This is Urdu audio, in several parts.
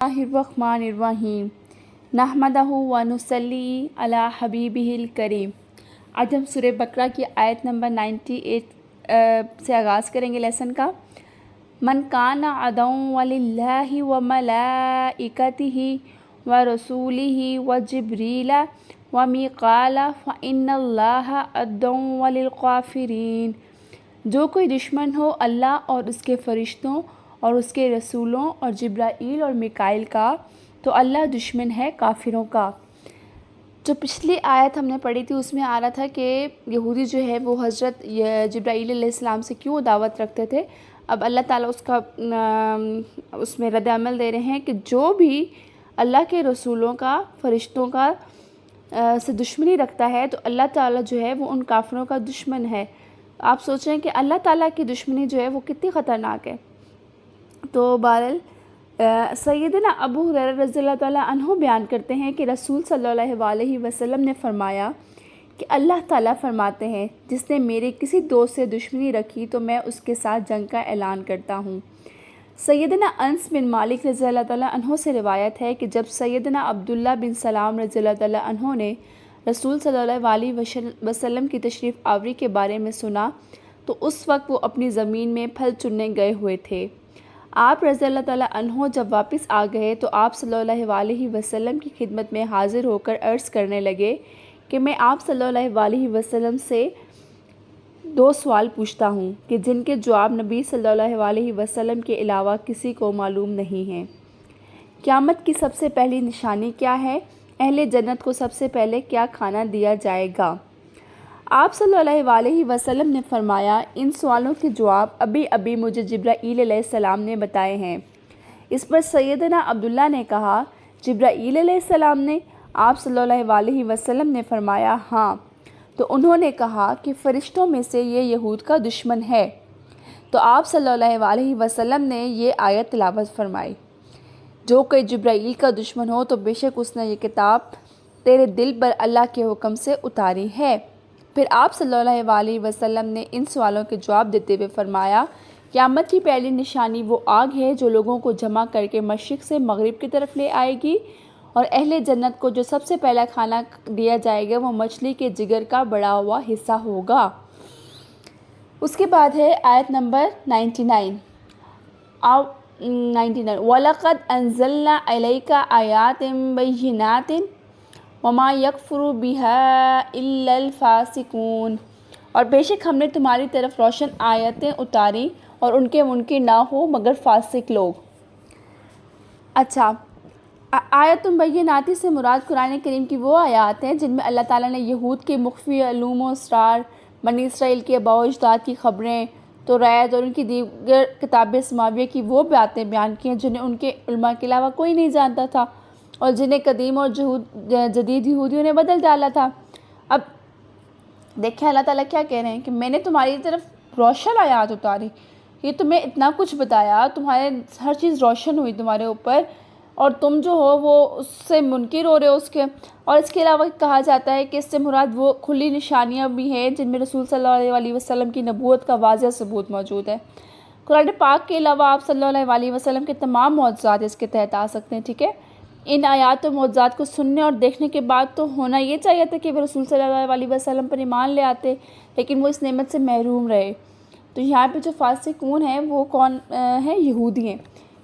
الرحمن نحمدہ و نصلی علی حبیبہ الکریم۔ آج ہم سورہ بقرہ کی آیت نمبر 98 سے آغاز کریں گے لیسن کا۔ من کان عدوا للہ و ملائکتہ و رسولہ و جبریل و میقال فإن اللہ عدو للکافرین۔ جو کوئی دشمن ہو اللہ اور اس کے فرشتوں اور اس کے رسولوں اور جبرائیل اور میکائیل کا، تو اللہ دشمن ہے کافروں کا۔ جو پچھلی آیت ہم نے پڑھی تھی اس میں آ رہا تھا کہ یہودی جو ہے وہ حضرت جبرائیل علیہ السلام سے کیوں دعوت رکھتے تھے۔ اب اللہ تعالیٰ اس میں رد عمل دے رہے ہیں کہ جو بھی اللہ کے رسولوں کا، فرشتوں کا سے دشمنی رکھتا ہے تو اللہ تعالیٰ جو ہے وہ ان کافروں کا دشمن ہے۔ آپ سوچ رہے ہیں کہ اللہ تعالیٰ کی دشمنی جو ہے وہ کتنی خطرناک ہے۔ تو بہرحال سیدنا ابو ہریرہ رضی اللہ تعالیٰ عنہ بیان کرتے ہیں کہ رسول صلی اللہ علیہ وسلم نے فرمایا کہ اللہ تعالیٰ فرماتے ہیں جس نے میرے کسی دوست سے دشمنی رکھی تو میں اس کے ساتھ جنگ کا اعلان کرتا ہوں۔ سیدنا انس بن مالک رضی اللہ تعالیٰ عنہ سے روایت ہے کہ جب سیدنا عبداللہ بن سلام رضی اللہ تعالیٰ عنہ نے رسول صلی اللہ علیہ وسلم کی تشریف آوری کے بارے میں سنا تو اس وقت وہ اپنی زمین میں پھل چننے گئے ہوئے تھے۔ آپ رضی اللہ تعالیٰ عنہ جب واپس آ گئے تو آپ صلی اللہ علیہ وسلم کی خدمت میں حاضر ہو کر عرض کرنے لگے کہ میں آپ صلی اللہ علیہ وسلم سے 2 سوال پوچھتا ہوں کہ جن کے جواب نبی صلی اللہ علیہ وسلم کے علاوہ کسی کو معلوم نہیں ہیں۔ قیامت کی سب سے پہلی نشانی کیا ہے؟ اہل جنت کو سب سے پہلے کیا کھانا دیا جائے گا؟ آپ صلی اللہ علیہ وسلم نے فرمایا ان سوالوں کے جواب ابھی مجھے جبرائیل علیہ السلام نے بتائے ہیں۔ اس پر سیدنا عبداللہ نے کہا جبرائیل علیہ السلام نے؟ آپ صلی اللہ علیہ وسلم نے فرمایا ہاں۔ تو انہوں نے کہا کہ فرشتوں میں سے یہ یہود کا دشمن ہے۔ تو آپ صلی اللہ علیہ وسلم نے یہ آیت تلاوت فرمائی، جو کوئی جبرائیل کا دشمن ہو تو بے شک اس نے یہ کتاب تیرے دل پر اللہ کے حکم سے اتاری ہے۔ پھر آپ صلی اللہ علیہ وسلم نے ان سوالوں کے جواب دیتے ہوئے فرمایا قیامت کی پہلی نشانی وہ آگ ہے جو لوگوں کو جمع کر کے مشرق سے مغرب کی طرف لے آئے گی، اور اہل جنت کو جو سب سے پہلا کھانا دیا جائے گا وہ مچھلی کے جگر کا بڑا ہوا حصہ ہوگا۔ اس کے بعد ہے آیت نمبر 99 وَلَقَدْ أَنزَلْنَا عَلَيْكَ آيَاتٍ بَيِّنَاتٍ وَمَا يَكْفُرُ بِهَا إِلَّا الْفَاسِقُونَ۔ اور بے شک ہم نے تمہاری طرف روشن آیتیں اتاری اور ان کے منکر نہ ہو مگر فاسق لوگ۔ اچھا، آیت بیناتی سے مراد قرآن کریم کی وہ آیات ہیں جن میں اللہ تعالیٰ نے یہود کے مخفی علوم و اسرار، بنی اسرائیل کے آباء و اجداد کی خبریں، توریت اور ان کی دیگر کتاب سماویہ کی وہ باتیں بیان کی ہیں جنہیں ان کے علماء کے علاوہ کوئی نہیں جانتا تھا اور جنہیں قدیم اور جدید یہودیوں نے بدل ڈالا تھا۔ اب دیکھیں اللہ تعالیٰ کیا کہہ رہے ہیں کہ میں نے تمہاری طرف روشن آیات اتاری، یہ تمہیں اتنا کچھ بتایا، تمہارے ہر چیز روشن ہوئی تمہارے اوپر، اور تم جو ہو وہ اس سے منکر ہو رہے ہو اس کے۔ اور اس کے علاوہ کہا جاتا ہے کہ اس سے مراد وہ کھلی نشانیاں بھی ہیں جن میں رسول صلی اللہ علیہ وسلم کی نبوت کا واضح ثبوت موجود ہے۔ قرآن پاک کے علاوہ آپ صلی اللہ علیہ وسلم کے تمام معجزات اس کے تحت آ سکتے ہیں، ٹھیک ہے۔ ان آیات و معجزات کو سننے اور دیکھنے کے بعد تو ہونا یہ چاہیے تھا کہ وہ رسول صلی اللہ علیہ وسلم پر ایمان لے آتے، لیکن وہ اس نعمت سے محروم رہے۔ تو یہاں پہ جو فاسقون ہیں وہ کون ہیں؟ یہودی ہیں،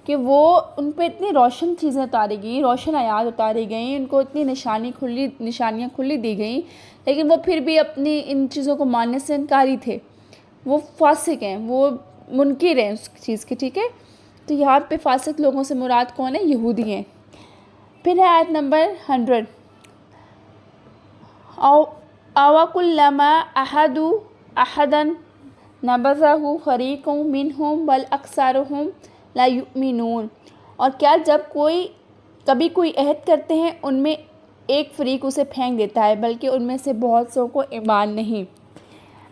کہ وہ ان پہ اتنی روشن چیزیں اتاری گئیں، روشن آیات اتاری گئیں، ان کو اتنی نشانیاں کھلی دی گئیں، لیکن وہ پھر بھی اپنی ان چیزوں کو ماننے سے انکاری تھے۔ وہ فاسق ہیں، وہ منکر ہیں اس چیز کے، ٹھیک ہے۔ تو یہاں پہ فاسق لوگوں سے مراد کون ہے؟ یہودی ہیں۔ پھر ہے آیت نمبر 100 أَوَكُلَّمَا أَحَدُوا أَحَدًا نَبَذَهُ فَرِيقٌ مِّنْهُمْ بَلْ أَكْثَرُهُمْ لَا يُؤْمِنُونَ۔ اور کیا جب کبھی کوئی عہد کرتے ہیں ان میں ایک فریق اسے پھینک دیتا ہے بلکہ ان میں سے بہت سو کو ایمان نہیں۔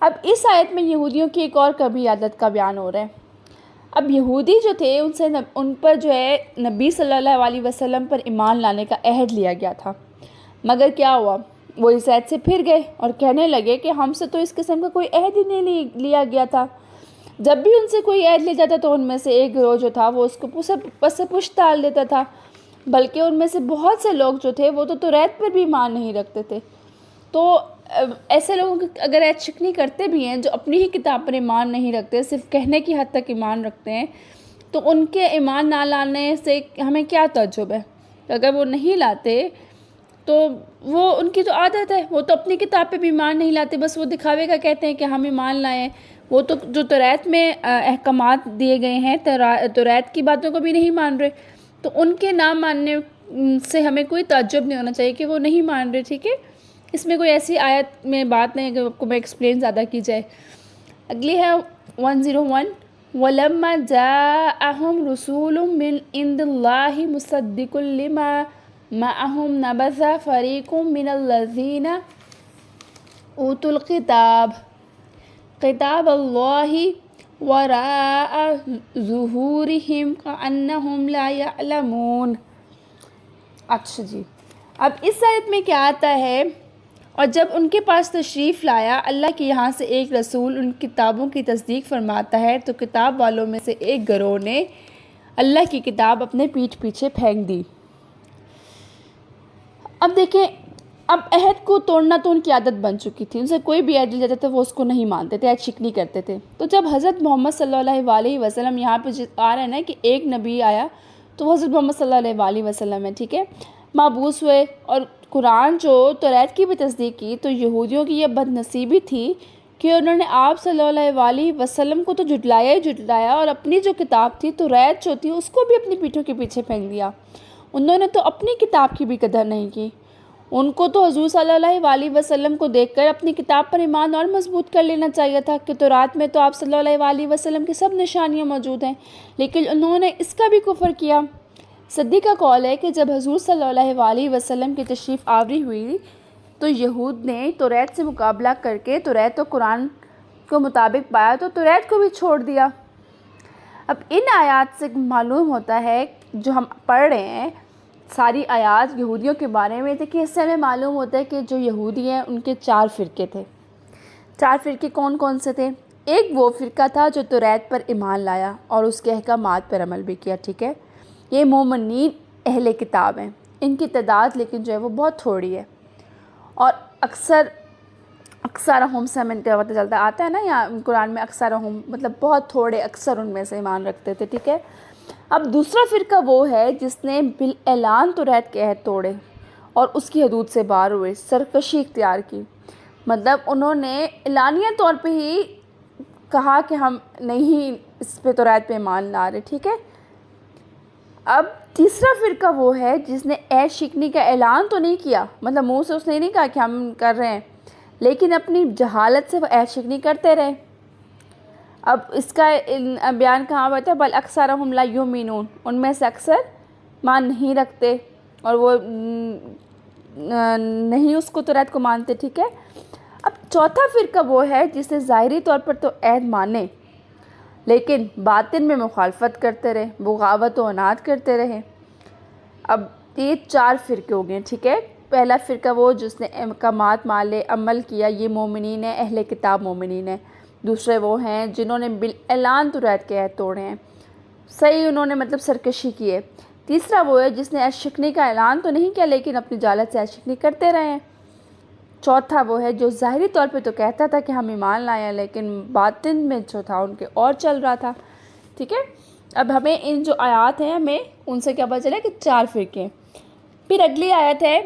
اب اس آیت میں یہودیوں کی ایک اور کبھی عادت کا بیان ہو رہا ہے۔ اب یہودی جو تھے ان پر جو ہے نبی صلی اللہ علیہ وسلم پر ایمان لانے کا عہد لیا گیا تھا، مگر کیا ہوا؟ وہ اس عہد سے پھر گئے اور کہنے لگے کہ ہم سے تو اس قسم کا کوئی عہد ہی نہیں لیا گیا تھا۔ جب بھی ان سے کوئی عہد لیا جاتا تو ان میں سے ایک گروہ جو تھا وہ اس کو پس پشت ڈال دیتا تھا بلکہ ان میں سے بہت سے لوگ جو تھے وہ تو توریت پر بھی ایمان نہیں رکھتے تھے۔ تو ایسے لوگوں کی اگر ایت شکنی کرتے بھی ہیں جو اپنی ہی کتاب پر ایمان نہیں رکھتے، صرف کہنے کی حد تک ایمان رکھتے ہیں، تو ان کے ایمان نہ لانے سے ہمیں کیا تعجب ہے؟ اگر وہ نہیں لاتے تو وہ ان کی تو عادت ہے، وہ تو اپنی کتاب پہ بھی ایمان نہیں لاتے، بس وہ دکھاوے کا کہتے ہیں کہ ہم ایمان لائے ہیں۔ وہ تو جو توریت میں احکامات دیے گئے ہیں توریت کی باتوں کو بھی نہیں مان رہے، تو ان کے نہ ماننے سے ہمیں کوئی تعجب نہیں ہونا چاہیے کہ وہ نہیں مان رہے، ٹھیک ہے؟ اس میں کوئی ایسی آیت میں بات نہیں ہے کہ آپ کو میں ایکسپلین زیادہ کی جائے۔ اگلی ہے 101، وَلَمَّا جَاءَهُمْ رُسُولٌ مِّنْ عِندِ اللَّهِ مُصَدِّقٌ لِمَا مَعَهُمْ نَبَذَ فَرِيقٌ مِّنَ الَّذِينَ أُوتُوا الْكِتَابَ كِتَابَ اللَّهِ وَرَاءَ ظُهُورِهِمْ كَأَنَّهُمْ لَا يَعْلَمُونَ۔ اچھا جی، اب اس آیت میں کیا آتا ہے؟ اور جب ان کے پاس تشریف لایا اللہ کے یہاں سے ایک رسول ان کتابوں کی تصدیق فرماتا ہے، تو کتاب والوں میں سے ایک گروہ نے اللہ کی کتاب اپنے پیٹھ پیچھے پھینک دی۔ اب دیکھیں، اب عہد کو توڑنا تو ان کی عادت بن چکی تھی، ان سے کوئی بھی عہد لے جاتا تھا وہ اس کو نہیں مانتے تھے، عہد شکنی کرتے تھے۔ تو جب حضرت محمد صلی اللہ علیہ وسلم یہاں پہ آ رہے ہیں نا کہ ایک نبی آیا، تو وہ حضرت محمد صلی اللہ علیہ وسلم ہے، ٹھیک ہے، مابعوث ہوئے اور قرآن جو توریت کی بھی تصدیق کی، تو یہودیوں کی یہ بد نصیبی تھی کہ انہوں نے آپ صلی اللہ علیہ وسلم کو تو جھٹلایا ہی جھٹلایا، اور اپنی جو کتاب تھی توریت جو تھی اس کو بھی اپنی پیٹھوں کے پیچھے پھینک دیا۔ انہوں نے تو اپنی کتاب کی بھی قدر نہیں کی، ان کو تو حضور صلی اللہ علیہ وسلم کو دیکھ کر اپنی کتاب پر ایمان اور مضبوط کر لینا چاہیے تھا کہ تورات میں تو آپ صلی اللہ علیہ وسلم کی سب نشانیاں موجود ہیں، لیکن انہوں نے اس کا بھی کفر کیا۔ صدی کا قول ہے کہ جب حضور صلی اللہ علیہ وسلم کی تشریف آوری ہوئی تو یہود نے توریت سے مقابلہ کر کے توریت و قرآن کو مطابق پایا تو توریت کو بھی چھوڑ دیا۔ اب ان آیات سے معلوم ہوتا ہے، جو ہم پڑھ رہے ہیں ساری آیات یہودیوں کے بارے میں، تھے کہ اس سے ہمیں معلوم ہوتا ہے کہ جو یہودی ہیں ان کے 4 فرقے تھے۔ 4 فرقے کون کون سے تھے؟ ایک وہ فرقہ تھا جو توریت پر ایمان لایا اور اس کے احکامات پر عمل بھی کیا، ٹھیک ہے، یہ مومنین اہل کتاب ہیں، ان کی تعداد لیکن جو ہے وہ بہت تھوڑی ہے، اور اکثرہم سے ہمیں پتہ چلتا آتا ہے نا یہاں قرآن میں اکثرہم مطلب بہت تھوڑے، اکثر ان میں سے ایمان رکھتے تھے، ٹھیک ہے۔ اب دوسرا فرقہ وہ ہے جس نے بالاعلان توریت کے عہد توڑے اور اس کی حدود سے باہر ہوئے، سرکشی اختیار کی، مطلب انہوں نے اعلانیہ طور پہ ہی کہا کہ ہم نہیں اس پہ توریت پہ ایمان لا رہے، ٹھیک ہے۔ اب تیسرا فرقہ وہ ہے جس نے عہد شکنی کا اعلان تو نہیں کیا، مطلب منہ سے اس نے نہیں کہا کہ ہم کر رہے ہیں، لیکن اپنی جہالت سے وہ عہد شکنی کرتے رہے۔ اب اس کا بیان کہاں ہوتا ہے؟ بل اکثرہم لا یؤمنون، ان میں سے اکثر مان نہیں رکھتے اور وہ نہیں اس کو توریت کو مانتے، ٹھیک ہے۔ اب چوتھا فرقہ وہ ہے جس نے ظاہری طور پر تو عہد مانے لیکن باطن میں مخالفت کرتے رہے، بغاوت و عناد کرتے رہے۔ اب یہ 4 فرقے ہو گئے، ٹھیک ہے۔ پہلا فرقہ وہ جس نے احکامات مالے عمل کیا، یہ مومنین ہیں، اہل کتاب مومنین ہیں۔ دوسرے وہ ہیں جنہوں نے بالاعلان توریت کے عہد توڑے ہیں، صحیح انہوں نے مطلب سرکشی کی ہے۔ تیسرا وہ ہے جس نے عہد شکنی کا اعلان تو نہیں کیا لیکن اپنی جہالت سے عہد شکنی کرتے رہے ہیں۔ چوتھا وہ ہے جو ظاہری طور پہ تو کہتا تھا کہ ہم ایمان لائے ہیں لیکن باطن میں جو تھا ان کے اور چل رہا تھا، ٹھیک ہے۔ اب ہمیں ان جو آیات ہیں ہمیں ان سے کیا پتہ چلا کہ 4 فرقے ہیں۔ پھر اگلی آیت ہے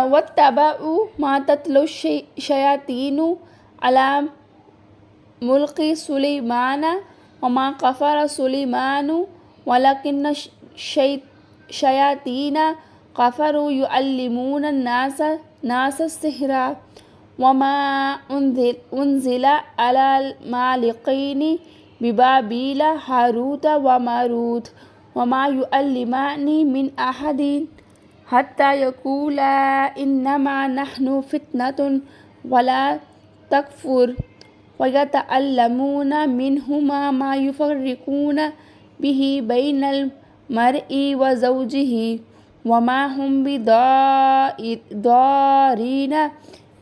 وَاتَّبَعُوا مَا تَتْلُو الشَّيَاطِينُ عَلَى مُلْكِ سُلَيْمَانَ وَمَا كَفَرَ سُلَيْمَانُ وَلَكِنَّ الشَّيَاطِينَ كَفَرُوا يُعَلِّمُونَ النَّاسَ السِّحْرَ وَمَا أُنزِلَ عَلَى الْمَلِكَيْنِ بِبَابِيلَ هَارُوتَ وَمَارُوتَ وَمَا يُعَلِّمَانِ مِنْ أَحَدٍ حَتَّى يَقُولَا إِنَّمَا نَحْنُ فِتْنَةٌ وَلَا تَكْفُرْ وَيَتَعَلَّمُونَ مِنْهُمَا مَا يُفَرِّقُونَ بِهِ بَيْنَ الْمَرْءِ وَزَوْجِهِ وَمَا هُمْ بِضَارِّينَ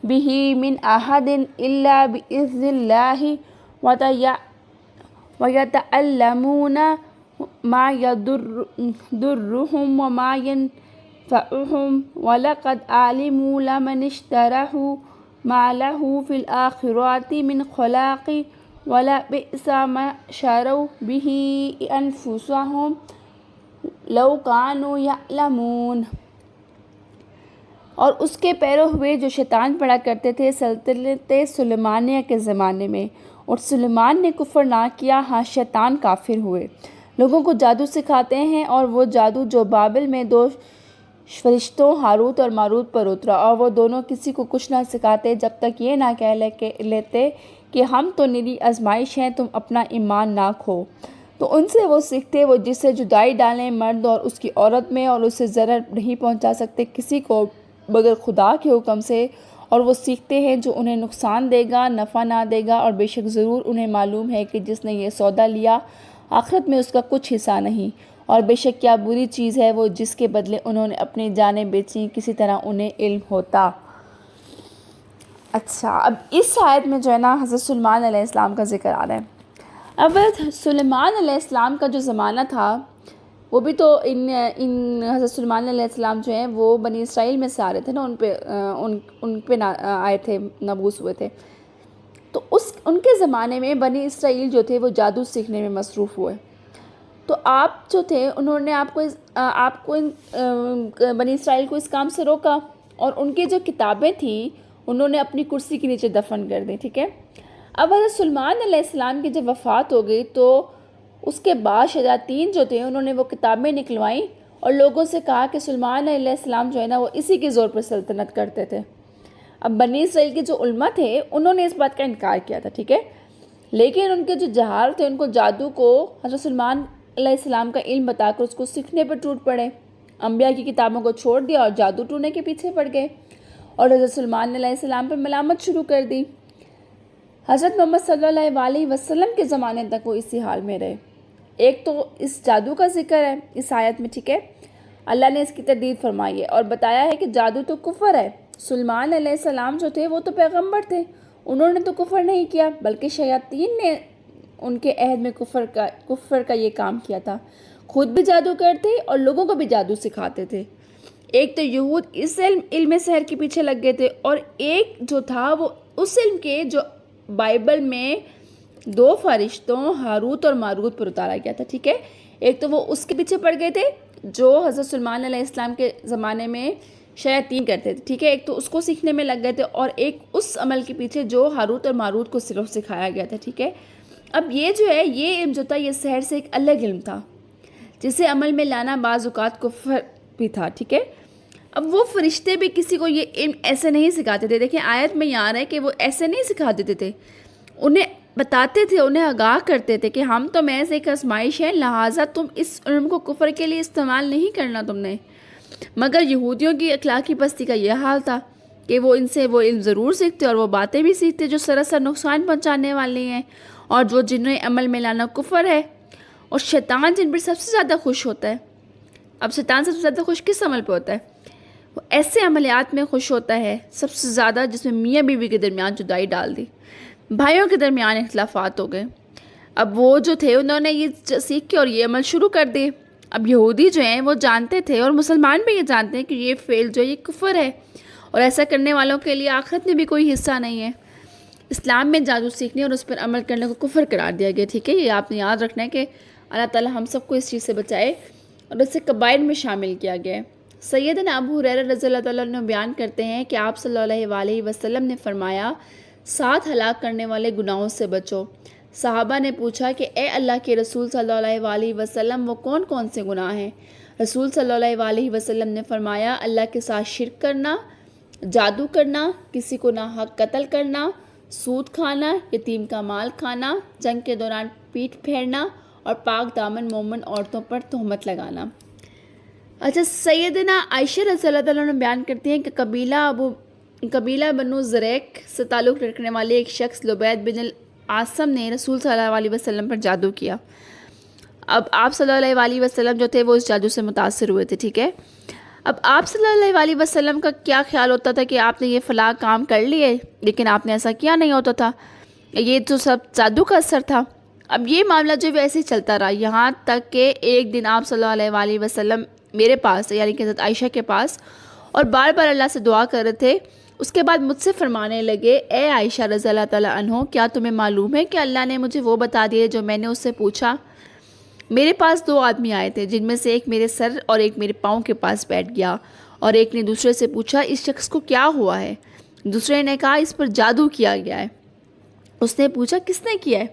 بِهِ مِنْ أَحَدٍ إِلَّا بِإِذْنِ اللَّهِ وَيَتَعَلَّمُونَ ما يضرهم وما ينفعهم ولقد علموا لمن اشتراه ما له في الآخرة من خلاق ولبئس ما شروا به أنفسهم لو كانوا يعلمون۔ اور اس کے پیرو ہوئے جو شیطان پڑا کرتے تھے سلطنت سلیمانیہ کے زمانے میں، اور سلیمان نے کفر نہ کیا، ہاں شیطان کافر ہوئے۔ لوگوں کو جادو سکھاتے ہیں، اور وہ جادو جو بابل میں دو فرشتوں ہاروت اور ماروت پر اترا، اور وہ دونوں کسی کو کچھ نہ سکھاتے جب تک یہ نہ کہہ لیتے کہ ہم تو نری آزمائش ہیں، تم اپنا ایمان نہ کھو۔ تو ان سے وہ سیکھتے، وہ جس سے جدائی ڈالیں مرد اور اس کی عورت میں، اور اسے ضرر نہیں پہنچا سکتے کسی کو مگر خدا کے حکم سے، اور وہ سیکھتے ہیں جو انہیں نقصان دے گا نفع نہ دے گا، اور بے شک ضرور انہیں معلوم ہے کہ جس نے یہ سودا لیا آخرت میں اس کا کچھ حصہ نہیں، اور بے شک کیا بری چیز ہے وہ جس کے بدلے انہوں نے اپنی جانیں بیچیں، کسی طرح انہیں علم ہوتا۔ اچھا، اب اس آیت میں جو ہے نا حضرت سلیمان علیہ السلام کا ذکر آ رہا ہے۔ اب سلیمان علیہ السلام کا جو زمانہ تھا وہ بھی تو ان حضرت سلیمان علیہ السلام جو ہیں وہ بنی اسرائیل میں سے آ رہے تھے نا، ان پہ آئے تھے، نبوس ہوئے تھے۔ تو ان کے زمانے میں بنی اسرائیل جو تھے وہ جادو سیکھنے میں مصروف ہوئے۔ تو آپ جو تھے انہوں نے آپ کو بنی اسرائیل کو اس کام سے روکا، اور ان کی جو کتابیں تھیں انہوں نے اپنی کرسی کے نیچے دفن کر دی، ٹھیک ہے۔ اب حضرت سلیمان علیہ السلام کی جب وفات ہو گئی تو اس کے بعد شیاطین جو تھے انہوں نے وہ کتابیں نکلوائیں اور لوگوں سے کہا کہ سلیمان علیہ السلام جو ہے نا وہ اسی کے زور پر سلطنت کرتے تھے۔ اب بنی اسرائیل کے جو علماء تھے انہوں نے اس بات کا انکار کیا تھا، ٹھیک ہے، لیکن ان کے جو جہال تھے ان کو جادو کو حضرت سلیمان علیہ السلام کا علم بتا کر اس کو سیکھنے پر ٹوٹ پڑے، انبیاء کی کتابوں کو چھوڑ دیا اور جادو ٹونے کے پیچھے پڑ گئے، اور حضرت سلیمان علیہ السلام پر ملامت شروع کر دی۔ حضرت محمد صلی اللہ علیہ وسلم کے زمانے تک وہ اسی حال میں رہے۔ ایک تو اس جادو کا ذکر ہے اس آیت میں، ٹھیک ہے، اللہ نے اس کی تردید فرمائی ہے اور بتایا ہے کہ جادو تو کفر ہے۔ سلیمان علیہ السلام جو تھے وہ تو پیغمبر تھے، انہوں نے تو کفر نہیں کیا، بلکہ شیاطین نے ان کے عہد میں کفر کا یہ کام کیا تھا، خود بھی جادو کرتے اور لوگوں کو بھی جادو سکھاتے تھے۔ ایک تو یہود اس علم سحر کے پیچھے لگ گئے تھے، اور ایک جو تھا وہ اس علم کے جو بائبل میں دو فرشتوں ہاروت اور ماروت پر اتارا گیا تھا، ٹھیک ہے، ایک تو وہ اس کے پیچھے پڑ گئے تھے جو حضرت سلیمان علیہ السلام کے زمانے میں شیاطین کرتے تھے، ٹھیک ہے، ایک تو اس کو سیکھنے میں لگ گئے تھے، اور ایک اس عمل کے پیچھے جو ہاروت اور ماروت کو صرف سکھایا گیا تھا، ٹھیک ہے۔ اب یہ جو ہے یہ علم جو تھا یہ سحر سے ایک الگ علم تھا جسے عمل میں لانا بعض اوقات کفر بھی تھا، ٹھیک ہے۔ اب وہ فرشتے بھی کسی کو یہ علم ایسے نہیں سکھاتے تھے، دیکھیں آیت میں یہاں ہے کہ وہ ایسے نہیں سکھا دیتے تھے، انہیں بتاتے تھے، انہیں آگاہ کرتے تھے کہ ہم تو محض ایک آزمائش ہے، لہٰذا تم اس علم کو کفر کے لیے استعمال نہیں کرنا تم نے۔ مگر یہودیوں کی اخلاقی پستی کا یہ حال تھا کہ وہ ان سے وہ علم ضرور سیکھتے اور وہ باتیں بھی سیکھتے جو سراسر نقصان پہنچانے والی ہیں، اور جو جنہیں عمل میں لانا کفر ہے، اور شیطان جن پر سب سے زیادہ خوش ہوتا ہے۔ اب شیطان سب سے زیادہ خوش کس عمل پہ ہوتا ہے؟ وہ ایسے عملیات میں خوش ہوتا ہے سب سے زیادہ جس میں میاں بیوی کے درمیان جدائی ڈال دی، بھائیوں کے درمیان اختلافات ہو گئے۔ اب وہ جو تھے انہوں نے یہ سیکھ کے اور یہ عمل شروع کر دیے۔ اب یہودی جو ہیں وہ جانتے تھے اور مسلمان بھی یہ جانتے ہیں کہ یہ فعل جو ہے یہ کفر ہے، اور ایسا کرنے والوں کے لیے آخرت میں بھی کوئی حصہ نہیں ہے۔ اسلام میں جادو سیکھنے اور اس پر عمل کرنے کو کفر قرار دیا گیا، ٹھیک ہے، یہ آپ نے یاد رکھنا ہے کہ اللہ تعالی ہم سب کو اس چیز سے بچائے، اور اسے کبائر میں شامل کیا گیا ہے۔ سیدنا ابو ہریرہ رضی اللہ تعالیٰ عنہ بیان کرتے ہیں کہ آپ صلی اللہ علیہ وسلم نے فرمایا 7 ہلاک کرنے والے گناہوں سے بچو۔ صحابہ نے پوچھا کہ اے اللہ کے رسول صلی اللہ علیہ وسلم وہ کون کون سے گناہ ہیں؟ رسول صلی اللہ علیہ وسلم نے فرمایا اللہ کے ساتھ شرک کرنا، جادو کرنا، کسی کو ناحق قتل کرنا، سود کھانا، یتیم کا مال کھانا، جنگ کے دوران پیٹھ پھیرنا، اور پاک دامن مومن عورتوں پر تہمت لگانا۔ اچھا، سیدنا عائشہ رضی اللہ عنہا بیان کرتی ہیں کہ قبیلہ بنو زریق سے تعلق رکھنے والے ایک شخص لبید بن العاصم نے رسول صلی اللہ علیہ وسلم پر جادو کیا۔ اب آپ صلی اللہ علیہ وسلم جو تھے وہ اس جادو سے متاثر ہوئے تھے، ٹھیک ہے۔ اب آپ صلی اللہ علیہ وسلم کا کیا خیال ہوتا تھا کہ آپ نے یہ فلاں کام کر لیے، لیکن آپ نے ایسا کیا نہیں ہوتا تھا، یہ تو سب جادو کا اثر تھا۔ اب یہ معاملہ جو ویسے ہی چلتا رہا، یہاں تک کہ ایک دن آپ صلی اللہ علیہ وسلم میرے پاس یعنی کہ حضرت عائشہ کے پاس اور بار بار اللہ سے دعا کر رہے تھے۔ اس کے بعد مجھ سے فرمانے لگے، اے عائشہ رضی اللہ تعالیٰ عنہ، کیا تمہیں معلوم ہے کہ اللہ نے مجھے وہ بتا دیا جو میں نے اس سے پوچھا؟ میرے پاس 2 آدمی آئے تھے، جن میں سے ایک میرے سر اور ایک میرے پاؤں کے پاس بیٹھ گیا، اور ایک نے دوسرے سے پوچھا، اس شخص کو کیا ہوا ہے؟ دوسرے نے کہا، اس پر جادو کیا گیا ہے۔ اس نے پوچھا، کس نے کیا ہے؟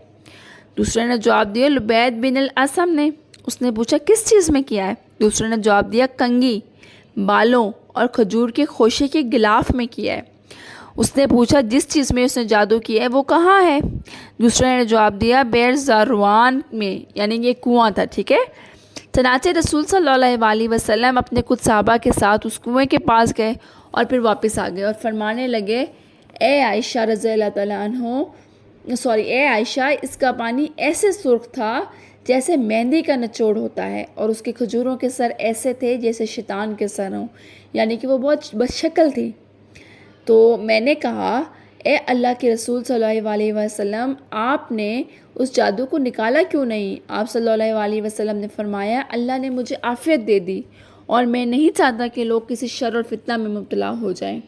دوسرے نے جواب دیا، لبید بن الاسم نے۔ اس نے پوچھا، کس چیز میں کیا ہے؟ دوسرے نے جواب دیا، کنگھی، بالوں اور کھجور کے خوشے کے غلاف میں کیا ہے۔ اس نے پوچھا، جس چیز میں اس نے جادو کیا ہے وہ کہاں ہے؟ دوسرے نے جواب دیا، بیر زاروان میں، یعنی یہ کنواں تھا، ٹھیک ہے۔ چنانچہ رسول صلی اللہ علیہ وسلم اپنے کچھ صحابہ کے ساتھ اس کنویں کے پاس گئے اور پھر واپس آ گئے اور فرمانے لگے، اے عائشہ رضی اللہ تعالیٰ عنہ، اے عائشہ، اس کا پانی ایسے سرخ تھا جیسے مہندی کا نچوڑ ہوتا ہے، اور اس کے کھجوروں کے سر ایسے تھے جیسے شیطان کے سر ہوں، یعنی کہ وہ بہت بدشکل تھی۔ تو میں نے کہا، اے اللہ کے رسول صلی اللہ علیہ وسلم، آپ نے اس جادو کو نکالا کیوں نہیں؟ آپ صلی اللہ علیہ وسلم نے فرمایا، اللہ نے مجھے عافیت دے دی اور میں نہیں چاہتا کہ لوگ کسی شر اور فتنہ میں مبتلا ہو جائیں۔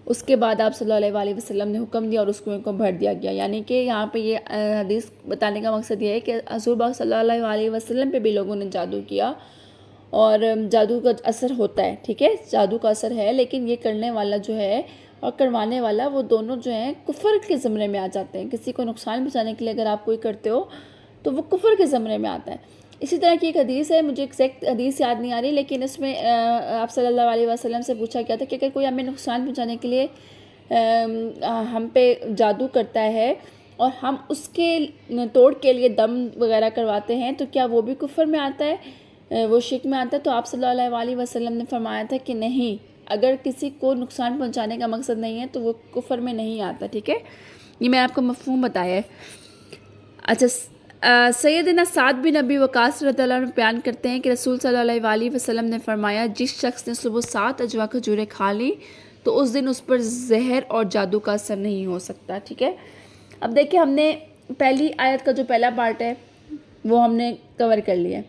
اس کے بعد آپ صلی اللہ علیہ وسلم نے حکم دیا اور اس کنویں کو بھر دیا گیا۔ یعنی کہ یہاں پہ یہ حدیث بتانے کا مقصد یہ ہے کہ حضور پاک صلی اللہ علیہ وسلم پہ بھی لوگوں نے جادو کیا، اور جادو کا اثر ہوتا ہے، ٹھیک ہے، جادو کا اثر ہے، لیکن یہ کرنے والا جو ہے اور کروانے والا، وہ دونوں جو ہیں کفر کے زمرے میں آ جاتے ہیں۔ کسی کو نقصان پہنچانے کے لیے اگر آپ کوئی کرتے ہو تو وہ کفر کے زمرے میں آتا ہے۔ اسی طرح کی ایک حدیث ہے، مجھے ایگزیکٹ حدیث یاد نہیں آ رہی، لیکن اس میں آپ صلی اللہ علیہ وسلم سے پوچھا گیا تھا کہ اگر کوئی ہمیں نقصان پہنچانے کے لیے ہم پہ جادو کرتا ہے اور ہم اس کے توڑ کے لیے دم وغیرہ کرواتے ہیں تو کیا وہ بھی کفر میں آتا ہے، وہ شرک میں آتا ہے؟ تو آپ صلی اللہ علیہ وسلم نے فرمایا تھا کہ نہیں، اگر کسی کو نقصان پہنچانے کا مقصد نہیں ہے تو وہ کفر میں نہیں آتا، ٹھیک ہے۔ یہ میں آپ کو مفہوم بتایا ہے۔ اچھا، سیدنا سعد بن ابی وقاص رضی اللہ عنہ بیان کرتے ہیں کہ رسول صلی اللہ علیہ وسلم نے فرمایا، جس شخص نے صبح 7 اجوا کھجوریں کھا لی تو اس دن اس پر زہر اور جادو کا اثر نہیں ہو سکتا، ٹھیک ہے۔ اب دیکھیں، ہم نے پہلی آیت کا جو پہلا پارٹ ہے وہ ہم نے کور کر لیا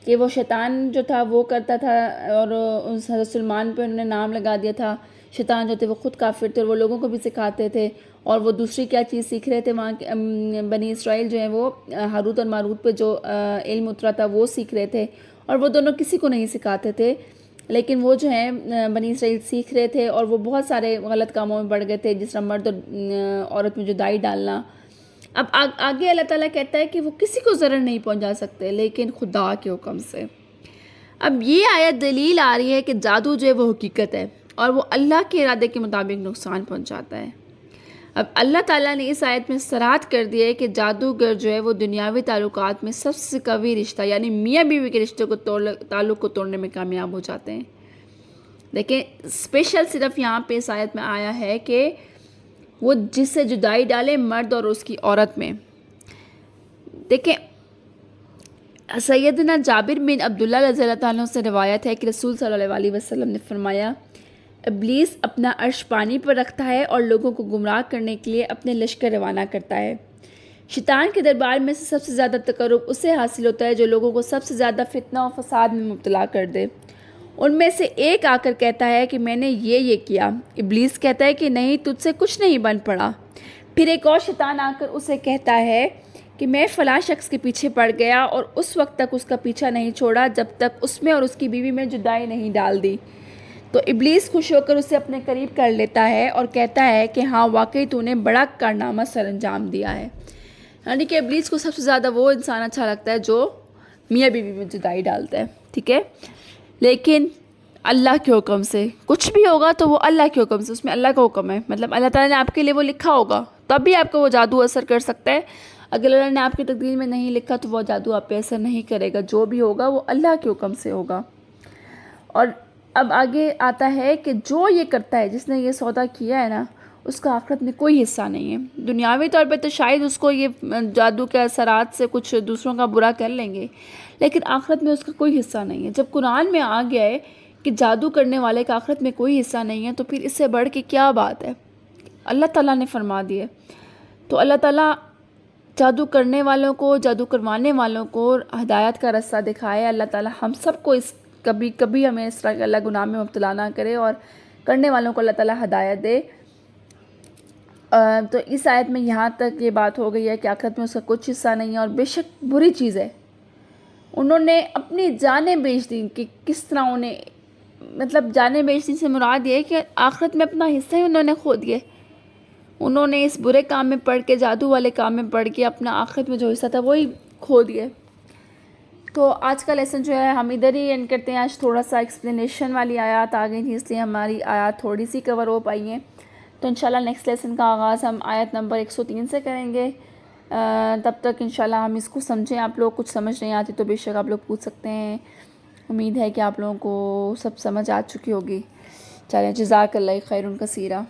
کہ وہ شیطان جو تھا وہ کرتا تھا، اور اس حضرت سلمان پہ انہوں نے نام لگا دیا تھا۔ شیطان جو تھے وہ خود کافر تھے اور وہ لوگوں کو بھی سکھاتے تھے، اور وہ دوسری کیا چیز سیکھ رہے تھے، وہاں کے بنی اسرائیل جو ہیں وہ ہاروت اور ماروت پہ جو علم اترا تھا وہ سیکھ رہے تھے، اور وہ دونوں کسی کو نہیں سکھاتے تھے، لیکن وہ جو ہیں بنی اسرائیل سیکھ رہے تھے، اور وہ بہت سارے غلط کاموں میں بڑھ گئے تھے، جس طرح مرد اور عورت میں جدائی ڈالنا۔ اب آگے اللہ تعالیٰ کہتا ہے کہ وہ کسی کو ضرر نہیں پہنچا سکتے لیکن خدا کے حکم سے۔ اب یہ آیت دلیل آ رہی ہے کہ جادو جو ہے وہ حقیقت ہے اور وہ اللہ کے ارادے کے مطابق نقصان پہنچاتا ہے۔ اب اللہ تعالیٰ نے اس آیت میں صراحت کر دی ہے کہ جادوگر جو ہے وہ دنیاوی تعلقات میں سب سے قوی رشتہ یعنی میاں بیوی کے رشتے کو تعلق کو توڑنے میں کامیاب ہو جاتے ہیں۔ دیکھیں، اسپیشل صرف یہاں پہ اس آیت میں آیا ہے کہ وہ جس سے جدائی ڈالے مرد اور اس کی عورت میں۔ دیکھیں، سیدنا جابر بن عبداللہ رضی اللہ عنہ سے روایت ہے کہ رسول صلی اللہ علیہ وسلم نے فرمایا، ابلیس اپنا عرش پانی پر رکھتا ہے اور لوگوں کو گمراہ کرنے کے لیے اپنے لشکر روانہ کرتا ہے۔ شیطان کے دربار میں سے سب سے زیادہ تقرب اسے حاصل ہوتا ہے جو لوگوں کو سب سے زیادہ فتنہ و فساد میں مبتلا کر دے۔ ان میں سے ایک آ کر کہتا ہے کہ میں نے یہ کیا۔ ابلیس کہتا ہے کہ نہیں، تجھ سے کچھ نہیں بن پڑا۔ پھر ایک اور شیطان آ کر اسے کہتا ہے کہ میں فلاں شخص کے پیچھے پڑ گیا اور اس وقت تک اس کا پیچھا نہیں چھوڑا جب تک اس میں اور اس کی بیوی میں جدائی نہیں ڈال دی۔ تو ابلیس خوش ہو کر اسے اپنے قریب کر لیتا ہے اور کہتا ہے کہ ہاں، واقعی تو نے بڑا کارنامہ سر انجام دیا ہے۔ یعنی کہ ابلیس کو سب سے زیادہ وہ انسان اچھا لگتا ہے جو میاں بیوی میں جدائی ڈالتا ہے، ٹھیک ہے۔ لیکن اللہ کے حکم سے کچھ بھی ہوگا تو وہ اللہ کے حکم سے، اس میں اللہ کا حکم ہے، مطلب اللہ تعالیٰ نے آپ کے لیے وہ لکھا ہوگا تب بھی آپ کو وہ جادو اثر کر سکتا ہے۔ اگر اللہ نے آپ کی تقدیر میں نہیں لکھا تو وہ جادو آپ پہ اثر نہیں کرے گا، جو بھی ہوگا وہ اللہ کے حکم سے ہوگا۔ اور اب آگے آتا ہے کہ جو یہ کرتا ہے، جس نے یہ سودا کیا ہے نا، اس کا آخرت میں کوئی حصہ نہیں ہے۔ دنیاوی طور پہ تو شاید اس کو یہ جادو کے اثرات سے کچھ دوسروں کا برا کر لیں گے، لیکن آخرت میں اس کا کوئی حصہ نہیں ہے۔ جب قرآن میں آ گیا ہے کہ جادو کرنے والے کا آخرت میں کوئی حصہ نہیں ہے تو پھر اس سے بڑھ کے کیا بات ہے؟ اللہ تعالیٰ نے فرما دی ہے۔ تو اللہ تعالیٰ جادو کرنے والوں کو، جادو کروانے والوں کو ہدایت کا راستہ دکھائے۔ اللہ تعالیٰ ہم سب کو کبھی ہمیں اس طرح کے اللہ گناہ میں مبتلا نہ کرے، اور کرنے والوں کو اللہ تعالیٰ ہدایت دے۔ تو اس آیت میں یہاں تک یہ بات ہو گئی ہے کہ آخرت میں اس کا کچھ حصہ نہیں ہے، اور بے شک بری چیز ہے۔ انہوں نے اپنی جانیں بیچ دیں، کہ کس طرح انہیں، مطلب جانیں بیچنے سے مراد یہ ہے کہ آخرت میں اپنا حصہ ہی انہوں نے کھو دیے۔ انہوں نے اس برے کام میں پڑھ کے، جادو والے کام میں پڑھ کے اپنا آخرت میں جو حصہ تھا وہی کھو دیے۔ تو آج کا لیسن جو ہے ہم ادھر ہی اینڈ کرتے ہیں۔ آج تھوڑا سا ایکسپلینیشن والی آیات آ گئی تھی، اس لیے ہماری آیات تھوڑی سی کور ہو پائی ہیں۔ تو انشاءاللہ نیکسٹ لیسن کا آغاز ہم آیت نمبر 103 سے کریں گے۔ تب تک انشاءاللہ ہم اس کو سمجھیں۔ آپ لوگ کچھ سمجھ نہیں آتی تو بے شک آپ لوگ پوچھ سکتے ہیں۔ امید ہے کہ آپ لوگوں کو سب سمجھ آ چکی ہوگی۔ چلیں، جزاک اللہ خیر کثیرہ۔